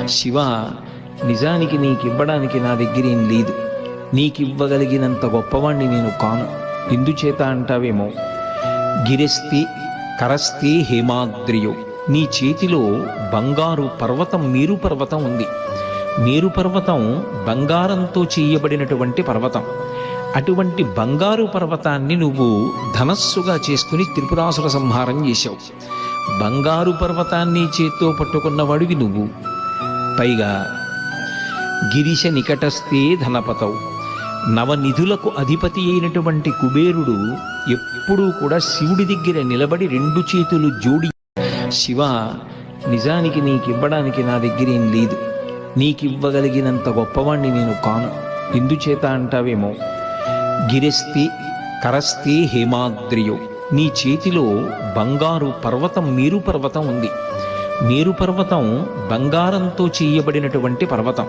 శివ, నిజానికి నీకివ్వడానికి నా దగ్గరేం లేదు. నీకివ్వగలిగినంత గొప్పవాణ్ణి నేను కాను. ఎందుచేత అంటావేమో, గిరిస్తి కరస్తి హేమాద్రియో, నీ చేతిలో బంగారు పర్వతం, మేరు పర్వతం ఉంది. మేరు పర్వతం బంగారంతో చేయబడినటువంటి పర్వతం. అటువంటి బంగారు పర్వతాన్ని నువ్వు ధనస్సుగా చేసుకుని త్రిపురాసుర సంహారం చేశావు. బంగారు పర్వతాన్ని చేత్తో పట్టుకున్నవాడివి నువ్వు. పైగా గిరిశ నికటస్థే ధనపతవు, నవనిధులకు అధిపతి అయినటువంటి కుబేరుడు ఎప్పుడూ కూడా శివుడి దగ్గర నిలబడి రెండు చేతులు జోడి, శివ, నిజానికి నీకివ్వడానికి నా దగ్గరేం లేదు. నీకివ్వగలిగినంత గొప్పవాణ్ణి నేను కాను. ఎందుచేత అంటావేమో, గిరిస్తి కరస్తి హేమాద్రియో, నీ చేతిలో బంగారు పర్వతం, మేరు పర్వతం ఉంది. మేరు పర్వతం బంగారంతో చేయబడినటువంటి పర్వతం.